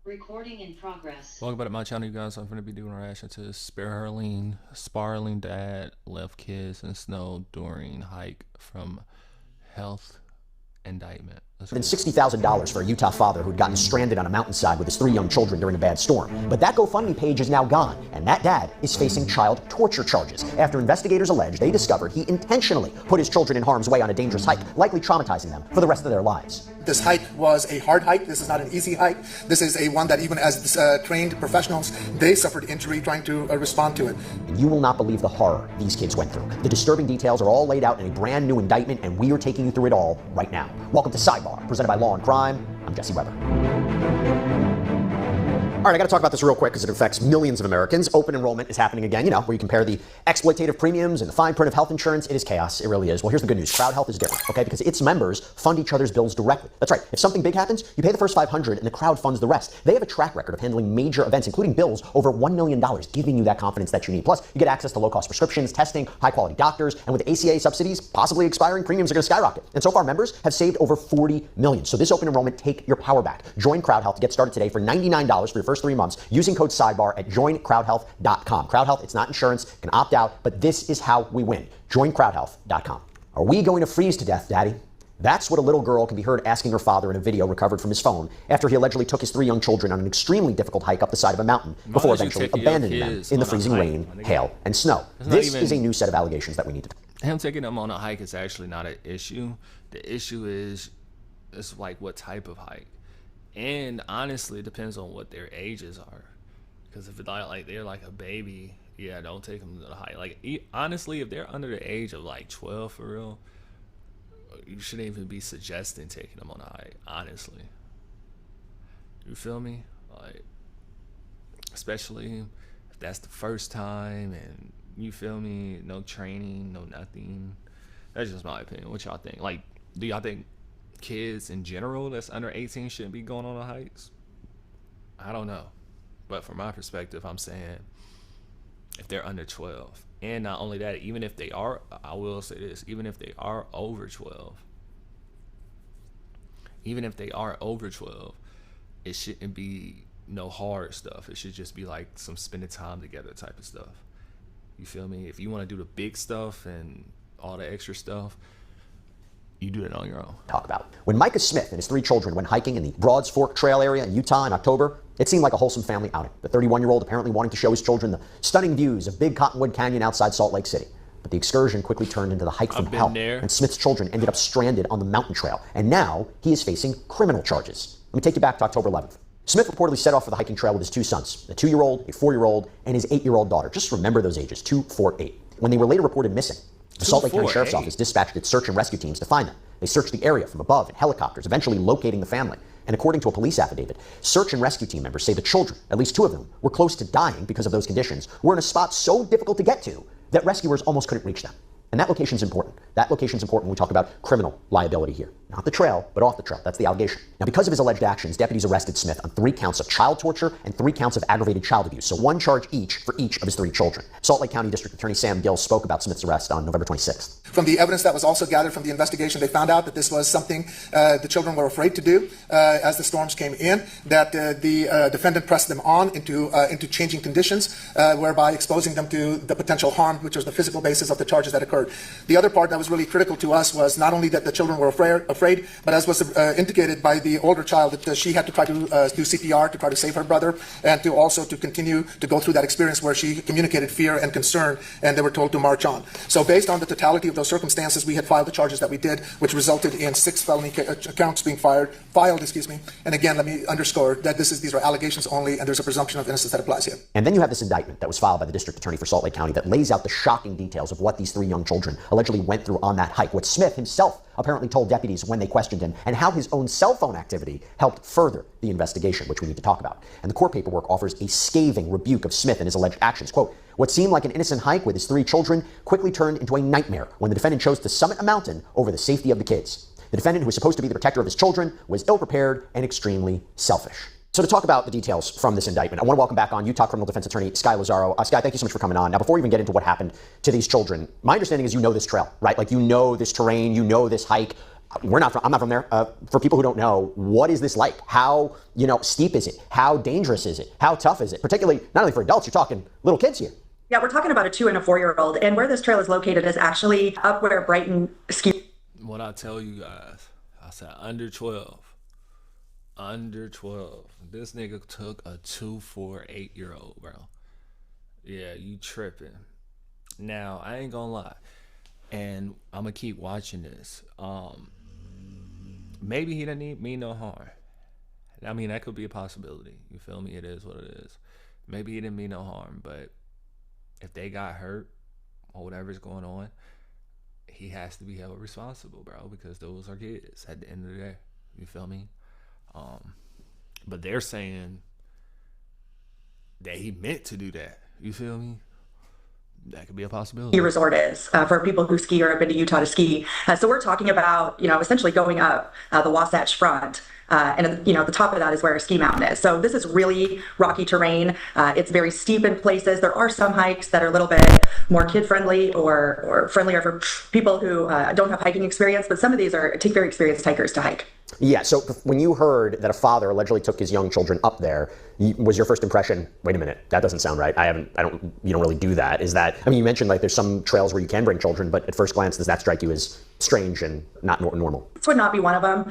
Recording in progress. Welcome back to my channel, you guys. I'm going to be doing a reaction to spiraling dad left kids in snow during hike from health indictment. Than $60,000 for a Utah father who'd gotten stranded on a mountainside with his 3 young children during a bad storm. But that GoFundMe page is now gone, and that dad is facing child torture charges after investigators allege they discovered he intentionally put his children in harm's way on a dangerous hike, likely traumatizing them for the rest of their lives. This hike was a hard hike. This is not an easy hike. This is a one that even as trained professionals, they suffered injury trying to respond to it. And you will not believe the horror these kids went through. The disturbing details are all laid out in a brand new indictment, and we are taking you through it all right now. Welcome to Sidebar, presented by Law and Crime. I'm Jesse Weber. All right, I got to talk about this real quick because it affects millions of Americans. Open enrollment is happening again, where you compare the exploitative premiums and the fine print of health insurance. It is chaos. It really is. Well, here's the good news. Crowd Health is different, okay? Because its members fund each other's bills directly. That's right. If something big happens, you pay the first $500 and the crowd funds the rest. They have a track record of handling major events, including bills over $1 million, giving you that confidence that you need. Plus, you get access to low-cost prescriptions, testing, high-quality doctors, and with ACA subsidies possibly expiring, premiums are going to skyrocket. And so far, members have saved over $40 million. So this open enrollment, take your power back. Join Crowd Health to get started today for $99 for your first 3 months using code SIDEBAR at joincrowdhealth.com. Crowd Health, it's not insurance, can opt out, but this is how we win. Joincrowdhealth.com. Are we going to freeze to death, Daddy? That's what a little girl can be heard asking her father in a video recovered from his phone after he allegedly took his 3 young children on an extremely difficult hike up the side of a mountain before eventually abandoning them in the freezing rain, hail, and snow. This is a new set of allegations that we need to... Him taking them on a hike is actually not an issue. The issue is like what type of hike. And honestly, it depends on what their ages are. Because if they're like a baby, yeah, don't take them to the hike. Like, honestly, if they're under the age of like 12 for real, you shouldn't even be suggesting taking them on a hike, honestly. You feel me? Like, especially if that's the first time and you feel me, no training, no nothing. That's just my opinion. What y'all think? Like, do y'all think kids in general that's under 18 shouldn't be going on the hikes? I don't know. But from my perspective, I'm saying if they're under 12, and not only that, even if they are, I will say this, even if they are over 12, it shouldn't be no hard stuff. It should just be like some spending time together type of stuff. You feel me? If you want to do the big stuff and all the extra stuff, you do it on your own. Talk about. When Micah Smith and his 3 children went hiking in the Broads Fork Trail area in Utah in October, it seemed like a wholesome family outing. The 31-year-old apparently wanting to show his children the stunning views of Big Cottonwood Canyon outside Salt Lake City. But the excursion quickly turned into the hike from hell, and Smith's children ended up stranded on the mountain trail. And now he is facing criminal charges. Let me take you back to October 11th. Smith reportedly set off for the hiking trail with his 2 sons, a 2-year-old, a 4-year-old, and his 8-year-old daughter. Just remember those ages, 2, 4, 8. When they were later reported missing, the Salt Lake County Sheriff's Office dispatched its search and rescue teams to find them. They searched the area from above in helicopters, eventually locating the family. And according to a police affidavit, search and rescue team members say the children, at least 2 of them, were close to dying because of those conditions, were in a spot so difficult to get to that rescuers almost couldn't reach them. And that location's important. That location's important when we talk about criminal liability here. Not the trail, but off the trail. That's the allegation. Now, because of his alleged actions, deputies arrested Smith on 3 counts of child torture and 3 counts of aggravated child abuse. So 1 charge each for each of his 3 children. Salt Lake County District Attorney Sam Gill spoke about Smith's arrest on November 26th. From the evidence that was also gathered from the investigation, they found out that this was something the children were afraid to do as the storms came in, that the defendant pressed them on into changing conditions, whereby exposing them to the potential harm, which was the physical basis of the charges that occurred. The other part that was really critical to us was not only that the children were afraid, but as was indicated by the older child, that she had to try to do CPR to try to save her brother, and to also to continue to go through that experience where she communicated fear and concern, and they were told to march on. So based on the totality of those circumstances, we had filed the charges that we did, which resulted in 6 felony counts being filed. And again, let me underscore that these are allegations only, and there's a presumption of innocence that applies here. And then you have this indictment that was filed by the district attorney for Salt Lake County that lays out the shocking details of what these 3 young children allegedly went through on that hike, what Smith himself apparently told deputies when they questioned him, and how his own cell phone activity helped further the investigation, which we need to talk about. And the court paperwork offers a scathing rebuke of Smith and his alleged actions. Quote, what seemed like an innocent hike with his 3 children quickly turned into a nightmare when the defendant chose to summit a mountain over the safety of the kids. The defendant, who was supposed to be the protector of his children, was ill-prepared and extremely selfish. So to talk about the details from this indictment, I want to welcome back on Utah criminal defense attorney Sky Lazaro. Sky, thank you so much for coming on. Now, before we even get into what happened to these children, my understanding is you know this trail, right? Like, you know this terrain, you know this hike. I'm not from there. For people who don't know, what is this like? How, steep is it? How dangerous is it? How tough is it? Particularly, not only for adults, you're talking little kids here. Yeah, we're talking about a 2 and a 4-year-old. And where this trail is located is actually up where Brighton ski. What I tell you guys, I said under 12. Under 12. This nigga took a 2, 4, 8-year-old, bro. Yeah, you tripping. Now, I ain't gonna lie. And I'm gonna keep watching this. Maybe he didn't mean no harm. I mean, that could be a possibility. You feel me? It is what it is. Maybe he didn't mean no harm, but if they got hurt or whatever's going on, he has to be held responsible, bro, because those are kids at the end of the day. You feel me? But they're saying that he meant to do that. You feel me? That could be a possibility. Resort is for people who ski or have been to Utah to ski. So we're talking about, essentially going up the Wasatch Front. And, the top of that is where a ski mountain is. So this is really rocky terrain. It's very steep in places. There are some hikes that are a little bit more kid-friendly or friendlier for people who don't have hiking experience. But some of these take very experienced hikers to hike. Yeah, so when you heard that a father allegedly took his young children up there, was your first impression, wait a minute, that doesn't sound right. You don't really do that. Is that, you mentioned like there's some trails where you can bring children, but at first glance, does that strike you as strange and not normal? This would not be one of them.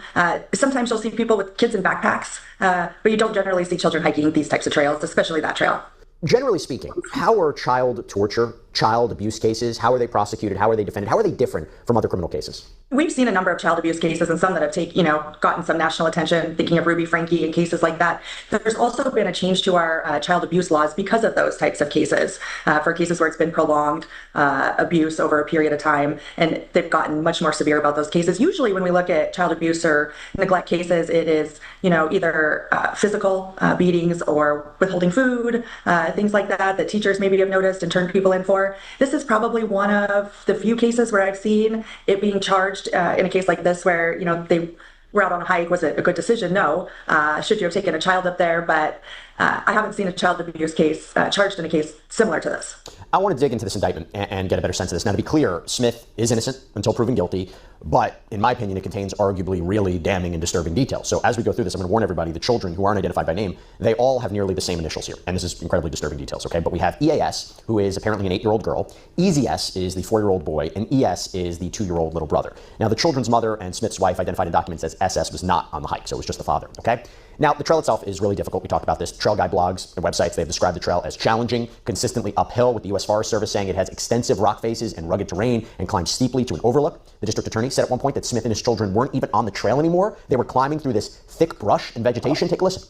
Sometimes you'll see people with kids in backpacks, but you don't generally see children hiking these types of trails, especially that trail. Generally speaking, how are child torture, child abuse cases, how are they prosecuted? How are they defended? How are they different from other criminal cases? We've seen a number of child abuse cases and some that have gotten some national attention, thinking of Ruby Frankie and cases like that. There's also been a change to our child abuse laws because of those types of cases, for cases where it's been prolonged abuse over a period of time, and they've gotten much more severe about those cases. Usually when we look at child abuse or neglect cases, it is, either physical beatings or withholding food, things like that teachers maybe have noticed and turned people in for. This is probably one of the few cases where I've seen it being charged in a case like this where, they were out on a hike. Was it a good decision? No. Should you have taken a child up there? But I haven't seen a child abuse case charged in a case similar to this. I want to dig into this indictment and get a better sense of this. Now, to be clear, Smith is innocent until proven guilty, but in my opinion, it contains arguably really damning and disturbing details. So as we go through this, I'm going to warn everybody, the children who aren't identified by name, they all have nearly the same initials here. And this is incredibly disturbing details, okay? But we have EAS, who is apparently an 8-year-old girl. EZS is the 4-year-old boy, and ES is the 2-year-old little brother. Now, the children's mother and Smith's wife identified in documents as SS was not on the hike, so it was just the father, okay? Now, the trail itself is really difficult. We talked about this. Trail guide blogs and websites, they've described the trail as challenging, consistently uphill, with the U.S. Forest Service saying it has extensive rock faces and rugged terrain and climbs steeply to an overlook. The district attorney said at one point that Smith and his children weren't even on the trail anymore. They were climbing through this thick brush and vegetation. Take a listen.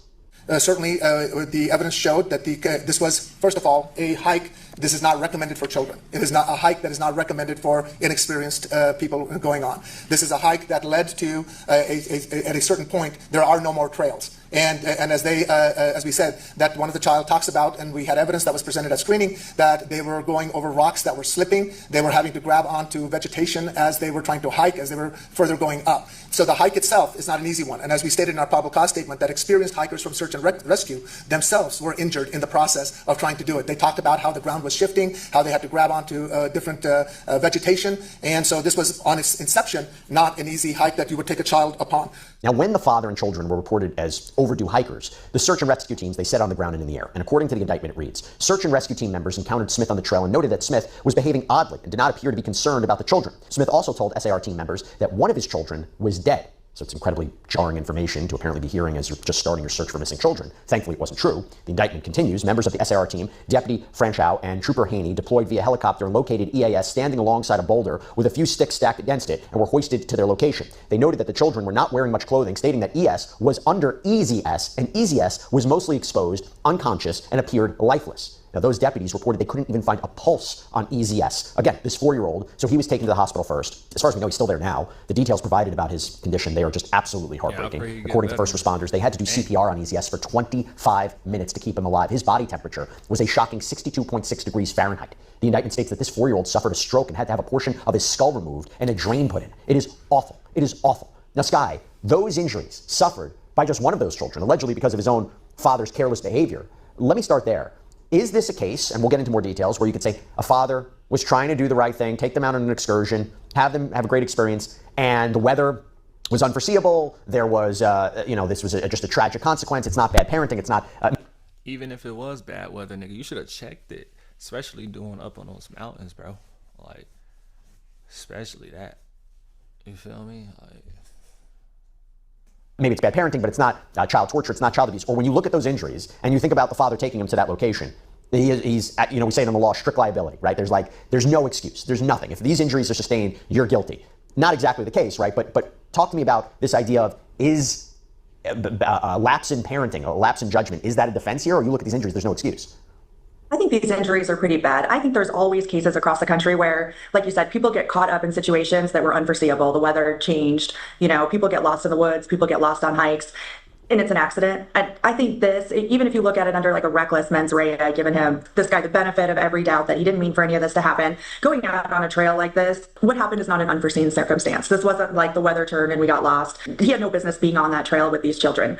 Certainly, the evidence showed that this was, first of all, a hike. This is not recommended for children. It is not a hike that is not recommended for inexperienced people going on. This is a hike that led to, at a certain point, there are no more trails. And as we said, that one of the child talks about, and we had evidence that was presented at screening, that they were going over rocks that were slipping. They were having to grab onto vegetation as they were trying to hike, as they were further going up. So the hike itself is not an easy one. And as we stated in our probable cause statement, that experienced hikers from search and rescue themselves were injured in the process of trying to do it. They talked about how the ground was shifting, how they had to grab onto different vegetation. And so this was, on its inception, not an easy hike that you would take a child upon. Now, when the father and children were reported as overdue hikers, the search and rescue teams, they set on the ground and in the air. And according to the indictment, it reads, search and rescue team members encountered Smith on the trail and noted that Smith was behaving oddly and did not appear to be concerned about the children. Smith also told SAR team members that one of his children was dead. So it's incredibly jarring information to apparently be hearing as you're just starting your search for missing children. Thankfully, it wasn't true. The indictment continues. Members of the SAR team, Deputy Franchow and Trooper Haney, deployed via helicopter and located EAS standing alongside a boulder with a few sticks stacked against it and were hoisted to their location. They noted that the children were not wearing much clothing, stating that ES was under EZS and EZS was mostly exposed, unconscious, and appeared lifeless. Now, those deputies reported they couldn't even find a pulse on EZS. Again, this 4-year-old, so he was taken to the hospital first. As far as we know, he's still there now. The details provided about his condition, they are just absolutely heartbreaking. According to first responders, they had to do CPR on EZS for 25 minutes to keep him alive. His body temperature was a shocking 62.6 degrees Fahrenheit. The indictment states that this 4-year-old suffered a stroke and had to have a portion of his skull removed and a drain put in. It is awful. It is awful. Now, Sky, those injuries suffered by just one of those children, allegedly because of his own father's careless behavior. Let me start there. Is this a case, and we'll get into more details, where you could say a father was trying to do the right thing, take them out on an excursion, have them have a great experience, and the weather was unforeseeable. There was, this was just a tragic consequence. It's not bad parenting. It's not. Even if it was bad weather, nigga, you should have checked it, especially doing up on those mountains, bro. Like, especially that. You feel me? Like, maybe it's bad parenting, but it's not child torture. It's not child abuse. Or when you look at those injuries and you think about the father taking him to that location, he's, we say it in the law, strict liability, right? There's no excuse. There's nothing. If these injuries are sustained, you're guilty. Not exactly the case, right? But talk to me about this idea of, is a lapse in parenting, a lapse in judgment, is that a defense here? Or you look at these injuries, there's no excuse? I think these injuries are pretty bad. I think there's always cases across the country where, like you said, people get caught up in situations that were unforeseeable. The weather changed, people get lost in the woods, people get lost on hikes, and it's an accident. I think this, even if you look at it under like a reckless mens rea, giving this guy the benefit of every doubt that he didn't mean for any of this to happen, going out on a trail like this, what happened is not an unforeseen circumstance. This wasn't like the weather turned and we got lost. He had no business being on that trail with these children.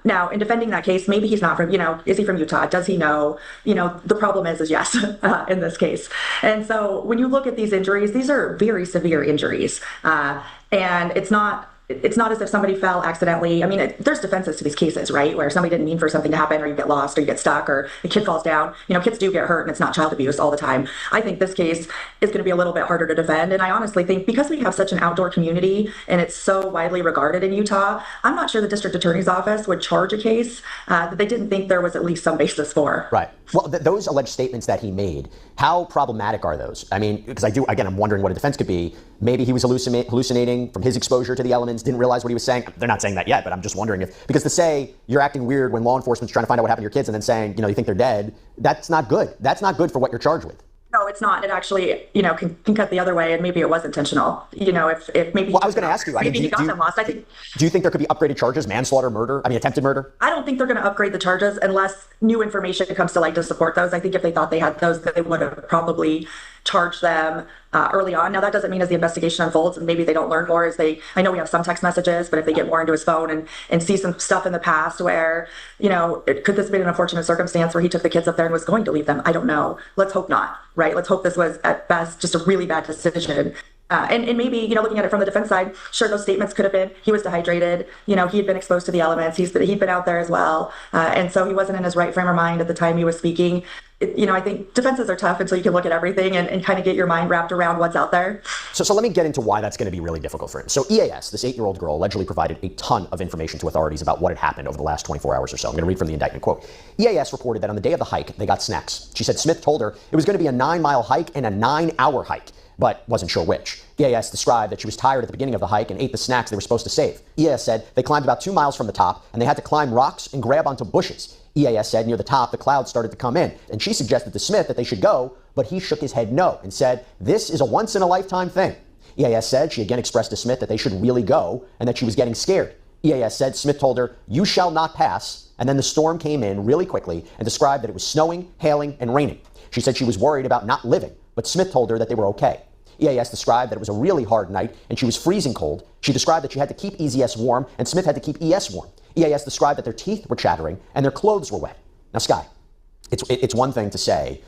Now, in defending that case, maybe he's not from, is he from Utah? Does he know? The problem is yes, in this case. And so when you look at these injuries, these are very severe injuries. And it's not as if somebody fell accidentally. I mean, there's defenses to these cases, right? Where somebody didn't mean for something to happen, or you get lost, or you get stuck, or the kid falls down. Kids do get hurt, and it's not child abuse all the time. I think this case is going to be a little bit harder to defend. And I honestly think because we have such an outdoor community and it's so widely regarded in Utah, I'm not sure the district attorney's office would charge a case that they didn't think there was at least some basis for. Right. Well, those alleged statements that he made, how problematic are those? I mean, because I'm wondering what a defense could be. Maybe he was hallucinating from his exposure to the elements, didn't realize what he was saying. They're not saying that yet, but I'm just wondering because to say you're acting weird when law enforcement's trying to find out what happened to your kids and then saying, you think they're dead, that's not good. That's not good for what you're charged with. No, it's not. It actually, can cut the other way, and maybe it was intentional. If maybe. Well, I was going to ask you. Maybe he got them lost. I think. Do you think there could be upgraded charges, manslaughter, murder? I mean, attempted murder? I don't think they're going to upgrade the charges unless new information comes to light to support those. I think if they thought they had those, they would have probably charged them early on. Now, that doesn't mean as the investigation unfolds, and maybe they don't learn more I know we have some text messages, but if they get more into his phone and see some stuff in the past where, could this have been an unfortunate circumstance where he took the kids up there and was going to leave them? I don't know. Let's hope not, right? Let's hope this was at best just a really bad decision. And maybe, looking at it from the defense side, sure, those statements could have been, he was dehydrated, he had been exposed to the elements, he'd been out there as well. And so he wasn't in his right frame of mind at the time he was speaking. I think defenses are tough until you can look at everything and kind of get your mind wrapped around what's out there. So let me get into why that's going to be really difficult for him. So EAS, this 8-year-old girl, allegedly provided a ton of information to authorities about what had happened over the last 24 hours or so. I'm going to read from the indictment. Quote, EAS reported that on the day of the hike, they got snacks. She said Smith told her it was going to be a 9-mile hike and a 9-hour hike, but wasn't sure which. EAS described that she was tired at the beginning of the hike and ate the snacks they were supposed to save. EAS said they climbed about 2 miles from the top and they had to climb rocks and grab onto bushes. EAS said near the top, the clouds started to come in, and she suggested to Smith that they should go, but he shook his head no and said, this is a once-in-a-lifetime thing. EAS said she again expressed to Smith that they should really go and that she was getting scared. EAS said Smith told her, you shall not pass, and then the storm came in really quickly and described that it was snowing, hailing, and raining. She said she was worried about not living, but Smith told her that they were okay. EAS described that it was a really hard night and she was freezing cold. She described that she had to keep EAS warm and Smith had to keep ES warm. EAS described that their teeth were chattering and their clothes were wet. Now, Sky, it's one thing to say,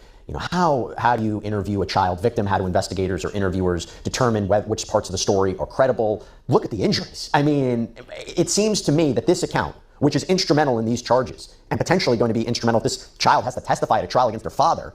how do you interview a child victim? How do investigators or interviewers determine which parts of the story are credible? Look at the injuries. I mean, it seems to me that this account, which is instrumental in these charges and potentially going to be instrumental if this child has to testify at a trial against their father,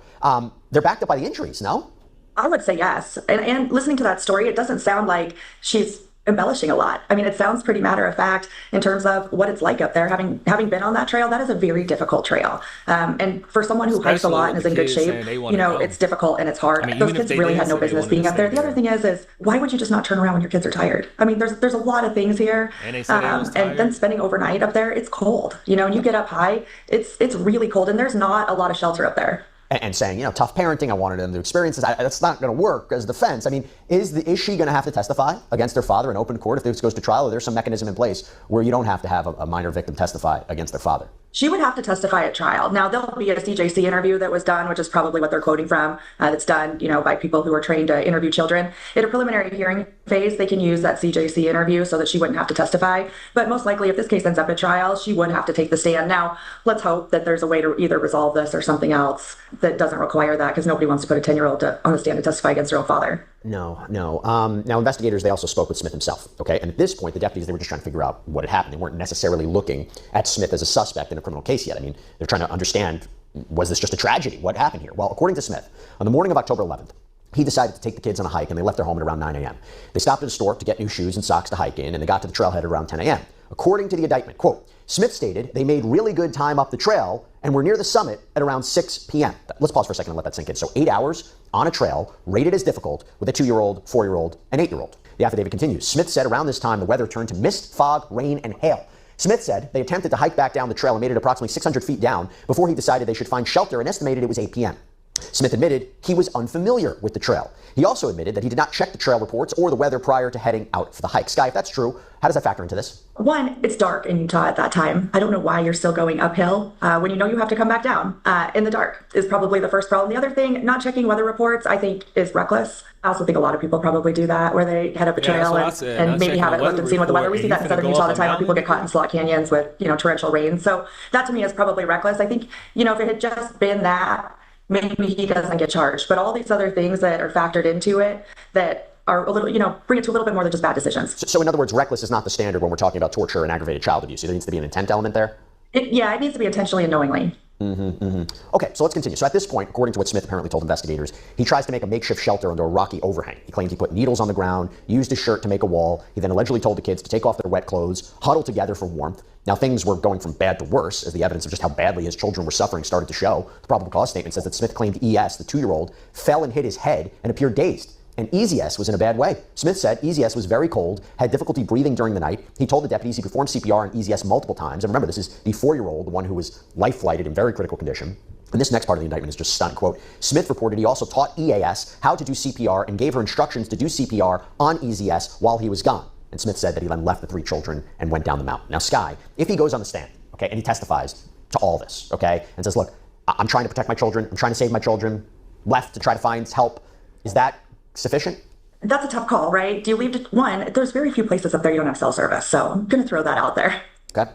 they're backed up by the injuries, no? I would say yes. And listening to that story, it doesn't sound like she's embellishing a lot. I mean, it sounds pretty matter of fact in terms of what it's like up there. Having been on that trail, that is a very difficult trail. And for someone who hikes a lot and is in good shape, it's difficult and it's hard. I mean, those kids really had no business being up there. The other thing is why would you just not turn around when your kids are tired? I mean, there's a lot of things here. And they said they was tired. And then spending overnight up there, it's cold. And you get up high, it's really cold, and there's not a lot of shelter up there. And saying, tough parenting, I wanted them to experience this. That's not going to work as defense. I mean, is she going to have to testify against their father in open court if this goes to trial? Or there's some mechanism in place where you don't have to have a minor victim testify against their father? She would have to testify at trial. Now, there'll be a CJC interview that was done, which is probably what they're quoting from, that's done, by people who are trained to interview children. In a preliminary hearing phase, they can use that CJC interview so that she wouldn't have to testify. But most likely, if this case ends up at trial, she would have to take the stand. Now, let's hope that there's a way to either resolve this or something else. that doesn't require that, because nobody wants to put a 10-year-old on the stand to testify against their own father. No. Now, investigators, they also spoke with Smith himself, okay? And at this point, the deputies, they were just trying to figure out what had happened. They weren't necessarily looking at Smith as a suspect in a criminal case yet. I mean, they're trying to understand, was this just a tragedy? What happened here? Well, according to Smith, on the morning of October 11th, he decided to take the kids on a hike, and they left their home at around 9 a.m. They stopped at a store to get new shoes and socks to hike in, and they got to the trailhead at around 10 a.m. According to the indictment, quote, Smith stated they made really good time up the trail and were near the summit at around 6 p.m. Let's pause for a second and let that sink in. So 8 hours on a trail, rated as difficult, with a 2-year-old, 4-year-old, and 8-year-old. The affidavit continues. Smith said around this time the weather turned to mist, fog, rain, and hail. Smith said they attempted to hike back down the trail and made it approximately 600 feet down before he decided they should find shelter and estimated it was 8 p.m. Smith admitted he was unfamiliar with the trail. He also admitted that he did not check the trail reports or the weather prior to heading out for the hike. Skye, if that's true, how does that factor into this? One, it's dark in Utah at that time. I don't know why you're still going uphill when you know you have to come back down in the dark is probably the first problem. The other thing, not checking weather reports, I think is reckless. I also think a lot of people probably do that, where they head up a trail and maybe haven't looked and seen what the weather. We see that in southern Utah all the time, where people get caught in slot canyons with, torrential rain. So that to me is probably reckless. I think, if it had just been that, maybe he doesn't get charged. But all these other things that are factored into it that are a little, bring it to a little bit more than just bad decisions. So in other words, reckless is not the standard when we're talking about torture and aggravated child abuse. There needs to be an intent element there? It needs to be intentionally and knowingly. Okay, so let's continue. So at this point, according to what Smith apparently told investigators, he tries to make a makeshift shelter under a rocky overhang. He claimed he put needles on the ground, used his shirt to make a wall. He then allegedly told the kids to take off their wet clothes, huddle together for warmth. Now, things were going from bad to worse as the evidence of just how badly his children were suffering started to show. The probable cause statement says that Smith claimed ES, the 2-year-old, fell and hit his head and appeared dazed. And EZS was in a bad way. Smith said EZS was very cold, had difficulty breathing during the night. He told the deputies he performed CPR on EZS multiple times. And remember, this is the 4-year-old, the one who was life-flighted in very critical condition. And this next part of the indictment is just stunning. Quote, Smith reported he also taught EAS how to do CPR and gave her instructions to do CPR on EZS while he was gone. And Smith said that he then left the 3 children and went down the mountain. Now, Skye, if he goes on the stand, okay, and he testifies to all this, okay, and says, look, I'm trying to protect my children, I'm trying to save my children, left to try to find help, is that sufficient? That's a tough call, right? Do you leave to one? There's very few places up there you don't have cell service, so I'm going to throw that out there. Okay,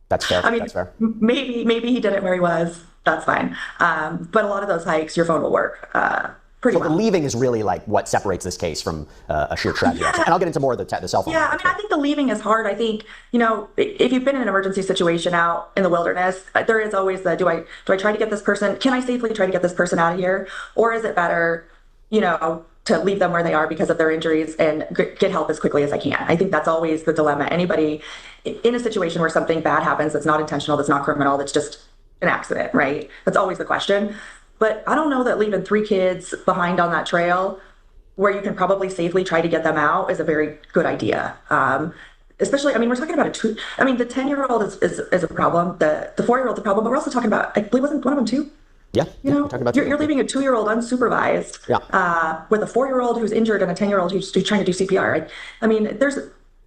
that's fair. That's fair. Maybe he did it where he was. That's fine. But a lot of those hikes, your phone will work pretty well. The leaving is really like what separates this case from a sheer tragedy. Yeah. And I'll get into more of the cell phone. Yeah, I think the leaving is hard. I think, if you've been in an emergency situation out in the wilderness, there is always the, do I try to get this person, can I safely try to get this person out of here? Or is it better, to leave them where they are because of their injuries and get help as quickly as I can? I think that's always the dilemma. Anybody in a situation where something bad happens, that's not intentional, that's not criminal, that's just an accident, right? That's always the question. But I don't know that leaving 3 kids behind on that trail where you can probably safely try to get them out is a very good idea. Especially, we're talking about the 10-year-old is a problem. The 4-year-old's a problem, but we're also talking about, I believe, wasn't one of them 2? Yeah, you're leaving a 2-year-old unsupervised with a 4-year-old who's injured and a 10-year-old who's trying to do CPR.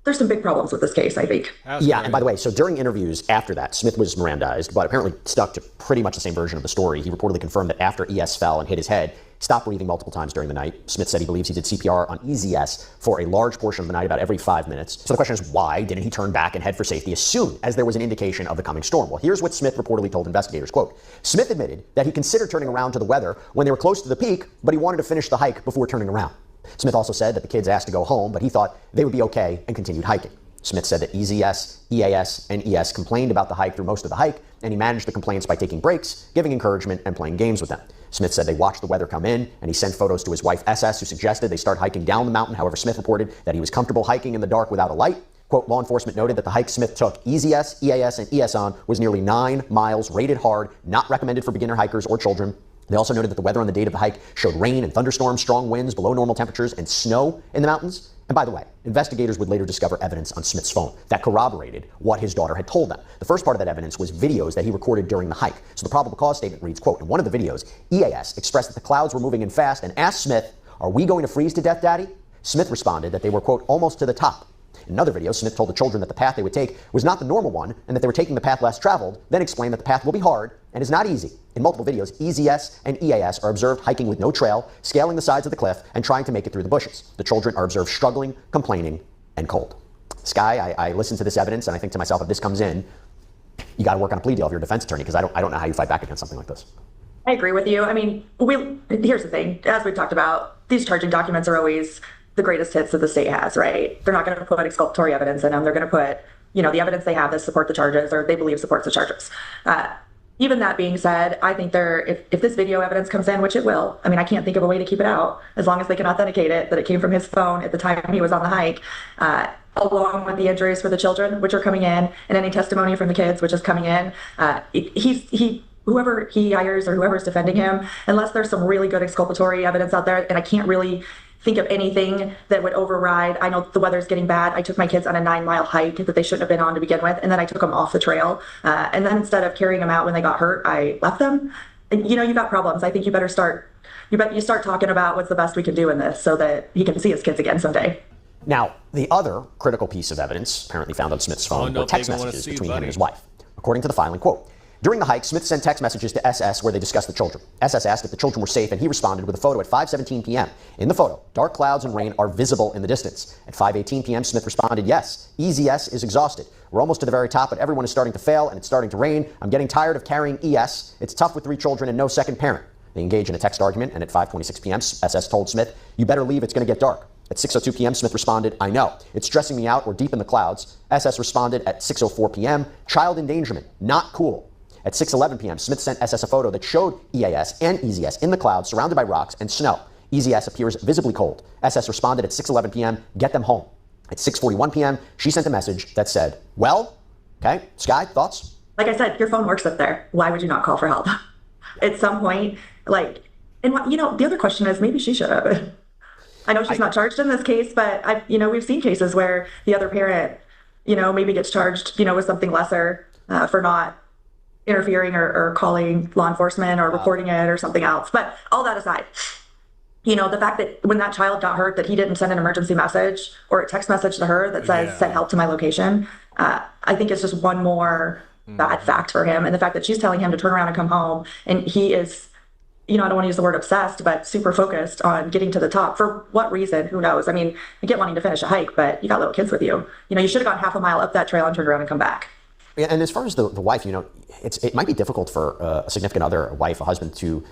There's some big problems with this case, I think. Yeah, and by the way, so during interviews after that, Smith was Mirandized, but apparently stuck to pretty much the same version of the story. He reportedly confirmed that after ES fell and hit his head, stopped breathing multiple times during the night. Smith said he believes he did CPR on EZS for a large portion of the night, about every 5 minutes. So the question is, why didn't he turn back and head for safety as soon as there was an indication of the coming storm? Well, here's what Smith reportedly told investigators. Quote, Smith admitted that he considered turning around to the weather when they were close to the peak, but he wanted to finish the hike before turning around. Smith also said that the kids asked to go home, but he thought they would be okay and continued hiking. Smith said that EZS, EAS, and ES complained about the hike through most of the hike, and he managed the complaints by taking breaks, giving encouragement, and playing games with them. Smith said they watched the weather come in, and he sent photos to his wife SS, who suggested they start hiking down the mountain. However, Smith reported that he was comfortable hiking in the dark without a light. Quote, law enforcement noted that the hike Smith took, EZS, EAS, and ES on, was nearly 9 miles, rated hard, not recommended for beginner hikers or children. They also noted that the weather on the date of the hike showed rain and thunderstorms, strong winds, below normal temperatures, and snow in the mountains. And by the way, investigators would later discover evidence on Smith's phone that corroborated what his daughter had told them. The first part of that evidence was videos that he recorded during the hike. So the probable cause statement reads, quote, in one of the videos, EAS expressed that the clouds were moving in fast and asked Smith, are we going to freeze to death, Daddy? Smith responded that they were, quote, almost to the top. In another video, Smith told the children that the path they would take was not the normal one and that they were taking the path less traveled, then explained that the path will be hard and is not easy. In multiple videos, EZS and EAS are observed hiking with no trail, scaling the sides of the cliff, and trying to make it through the bushes. The children are observed struggling, complaining, and cold. Skye, I listen to this evidence and I think to myself, if this comes in, you got to work on a plea deal if you're a defense attorney, because I don't know how you fight back against something like this. I agree with you. I mean, here's the thing. As we've talked about, these charging documents are always the greatest hits that the state has, right? They're not going to put exculpatory evidence in them. They're going to put, the evidence they have that support the charges or they believe supports the charges. Even that being said, I think if this video evidence comes in, which it will, I mean, I can't think of a way to keep it out as long as they can authenticate it, that it came from his phone at the time he was on the hike, along with the injuries for the children, which are coming in, and any testimony from the kids, which is coming in. Whoever he hires or whoever's defending him, unless there's some really good exculpatory evidence out there, and I can't really think of anything that would override. I know the weather's getting bad. I took my kids on a 9-mile hike that they shouldn't have been on to begin with, and then I took them off the trail. And then instead of carrying them out when they got hurt, I left them. And, you got problems. I think you better start talking about what's the best we can do in this so that he can see his kids again someday. Now, the other critical piece of evidence apparently found on Smith's phone were text messages between him and his wife. According to the filing, quote, during the hike, Smith sent text messages to SS where they discussed the children. SS asked if the children were safe, and he responded with a photo at 5:17 p.m. In the photo, dark clouds and rain are visible in the distance. At 5:18 p.m., Smith responded, yes, EZS is exhausted. We're almost to the very top, but everyone is starting to fail, and it's starting to rain. I'm getting tired of carrying ES. It's tough with 3 children and no second parent. They engage in a text argument, and at 5:26 p.m., SS told Smith, you better leave, it's going to get dark. At 6:02 p.m., Smith responded, I know. It's stressing me out. We're deep in the clouds. SS responded at 6:04 p.m., child endangerment, not cool. At 6:11 p.m., Smith sent SS a photo that showed EAS and EZS in the clouds surrounded by rocks and snow. EZS appears visibly cold. SS responded at 6:11 p.m., get them home. At 6:41 p.m., she sent a message that said, well, okay, Sky, thoughts? Like I said, your phone works up there. Why would you not call for help? At some point, the other question is maybe she should have. I know she's not charged in this case, but we've seen cases where the other parent, maybe gets charged, with something lesser for not interfering or calling law enforcement or reporting it or something else. But all that aside, the fact that when that child got hurt, that he didn't send an emergency message or a text message to her that says, send help to my location, I think it's just one more bad fact for him. And the fact that she's telling him to turn around and come home, and he is, I don't want to use the word obsessed, but super focused on getting to the top. For what reason? Who knows? I mean, I get wanting to finish a hike, but you got little kids with you. You should have gone half a mile up that trail and turned around and come back. And as far as the wife, it might be difficult for a significant other, a wife, a husband, to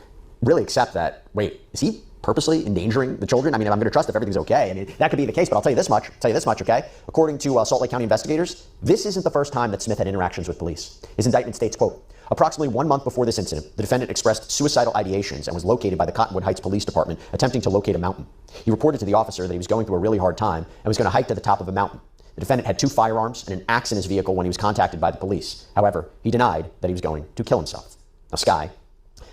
really accept that, wait, is he purposely endangering the children? I mean, if I'm going to trust if everything's okay. I mean, that could be the case, but I'll tell you this much, okay? According to Salt Lake County investigators, this isn't the first time that Smith had interactions with police. His indictment states, quote, approximately 1 month before this incident, the defendant expressed suicidal ideations and was located by the Cottonwood Heights Police Department attempting to locate a mountain. He reported to the officer that he was going through a really hard time and was going to hike to the top of a mountain. The defendant had 2 firearms and an axe in his vehicle when he was contacted by the police. However, he denied that he was going to kill himself. Now, Sky,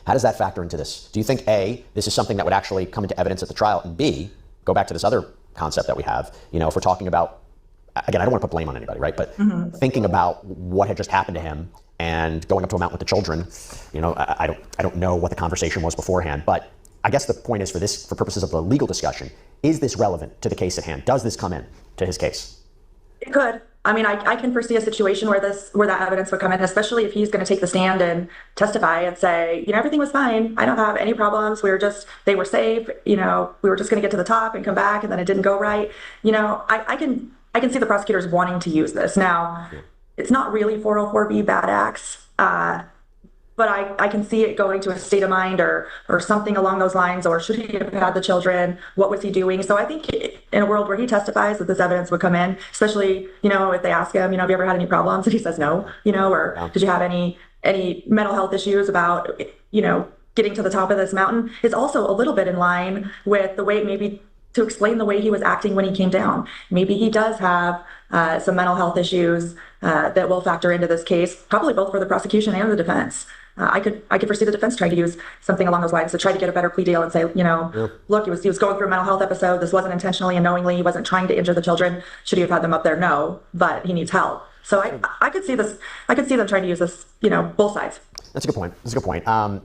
how does that factor into this? Do you think, A, this is something that would actually come into evidence at the trial, and B, go back to this other concept that we have, if we're talking about, again, I don't want to put blame on anybody, right? But thinking about what had just happened to him and going up to a mountain with the children, I don't know what the conversation was beforehand, but I guess the point is for purposes of the legal discussion, is this relevant to the case at hand? Does this come in to his case? It could. I mean, I can foresee a situation where that evidence would come in, especially if he's going to take the stand and testify and say, everything was fine. I don't have any problems. They were safe. We were just going to get to the top and come back, and then it didn't go right. I can see the prosecutors wanting to use this. Now, it's not really 404B bad acts, but I can see it going to a state of mind or something along those lines, or should he have had the children? What was he doing? So I think in a world where he testifies that this evidence would come in, especially, if they ask him, have you ever had any problems? And he says no, or did you have any mental health issues about, getting to the top of this mountain? It's also a little bit in line with the way, maybe to explain the way he was acting when he came down. Maybe he does have some mental health issues that will factor into this case, probably both for the prosecution and the defense. I could foresee the defense trying to use something along those lines to try to get a better plea deal and say, look, he was going through a mental health episode. This wasn't intentionally and knowingly. He wasn't trying to injure the children. Should he have had them up there? No, but he needs help. So I could see this. I could see them trying to use this, both sides. That's a good point. I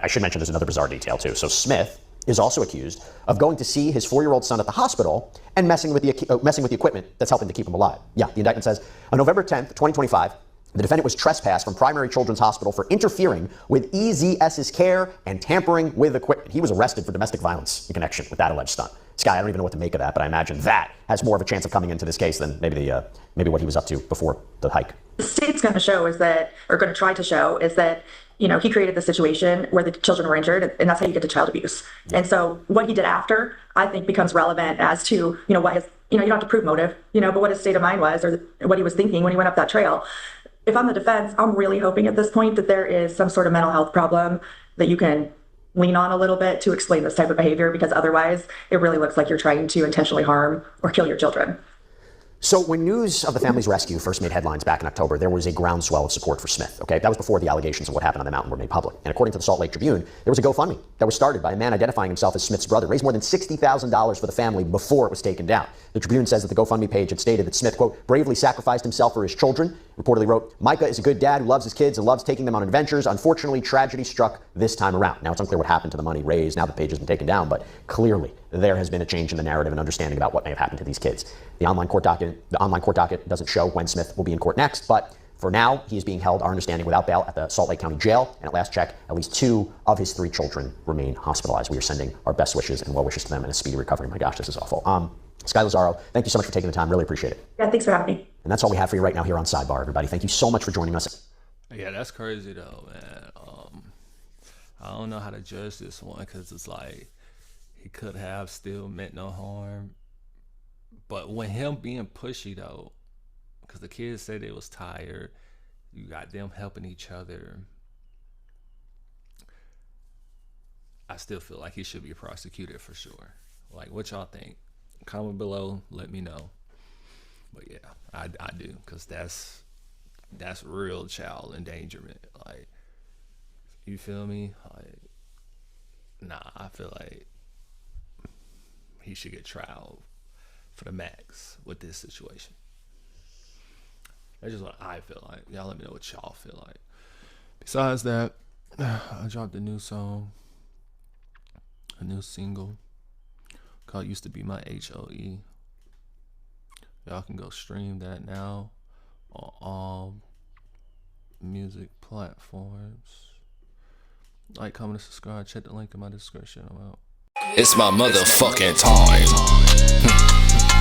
should mention there's another bizarre detail too. So Smith is also accused of going to see his 4-year-old son at the hospital and messing with the equipment that's helping to keep him alive. Yeah, the indictment says on November 10th, 2025, the defendant was trespassed from Primary Children's Hospital for interfering with EZS's care and tampering with equipment. He was arrested for domestic violence in connection with that alleged stunt. Sky, I don't even know what to make of that, but I imagine that has more of a chance of coming into this case than maybe what he was up to before the hike. The state's going to show is that, or going to try to show, is that, he created the situation where the children were injured, and that's how you get to child abuse. Yeah. And so what he did after, I think, becomes relevant as to, what his, you don't have to prove motive, but what his state of mind was, or what he was thinking when he went up that trail. If I'm the defense, I'm really hoping at this point that there is some sort of mental health problem that you can lean on a little bit to explain this type of behavior, because otherwise it really looks like you're trying to intentionally harm or kill your children. So when news of the family's rescue first made headlines back in October, there was a groundswell of support for Smith, okay? That was before the allegations of what happened on the mountain were made public. And according to the Salt Lake Tribune, there was a GoFundMe that was started by a man identifying himself as Smith's brother, raised more than $60,000 for the family before it was taken down. The Tribune says that the GoFundMe page had stated that Smith, quote, bravely sacrificed himself for his children. Reportedly wrote, Micah is a good dad who loves his kids and loves taking them on adventures. Unfortunately, tragedy struck this time around. Now, it's unclear what happened to the money raised. Now the page has been taken down, but clearly there has been a change in the narrative and understanding about what may have happened to these kids. The online court docket doesn't show when Smith will be in court next, but for now, he is being held, our understanding, without bail at the Salt Lake County Jail. And at last check, at least 2 of his 3 children remain hospitalized. We are sending our best wishes and well wishes to them and a speedy recovery. My gosh, this is awful. Sky Lazaro, thank you so much for taking the time. Really appreciate it. Yeah, thanks for having me. And that's all we have for you right now here on Sidebar, everybody. Thank you so much for joining us. Yeah, that's crazy though, man. I don't know how to judge this one, because it's like he could have still meant no harm. But when him being pushy though, because the kids said they was tired, you got them helping each other, I still feel like he should be prosecuted for sure. Like, what y'all think? Comment below, let me know. But yeah, I do, because that's real child endangerment. Like, you feel me? Like, nah, I feel like he should get trial for the max with this situation. That's just what I feel like. Y'all let me know what y'all feel like. Besides that, I dropped a new song, a new single called Used to Be My HOE. Y'all can go stream that now on all music platforms. Like, comment, and subscribe. Check the link in my description. I'm out. It's my motherfucking time.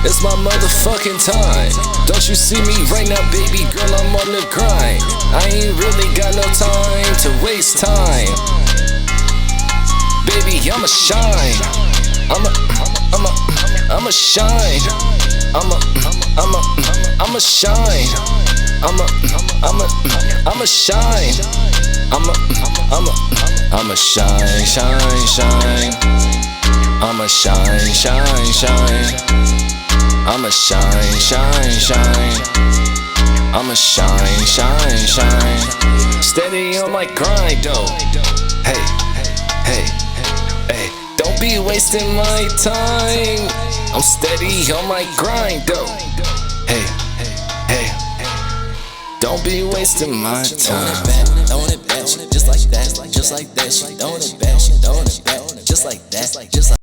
It's my motherfucking time. Don't you see me right now, baby girl? I'm on the grind. I ain't really got no time to waste time. Baby, I'ma shine. I'ma shine. I'ma shine. I'ma shine. I'ma shine, shine, shine. I'ma shine, shine, shine. I'ma shine, shine, shine. I'ma shine, shine, shine. Steady on my grind, though. Hey, hey, hey. Don't be wasting my time. I'm steady on my grind, though. Hey, hey. Don't be wasting my time. Throwing it back, just like that, just like that. She throwing it back, she throwing it back, just like that, just like.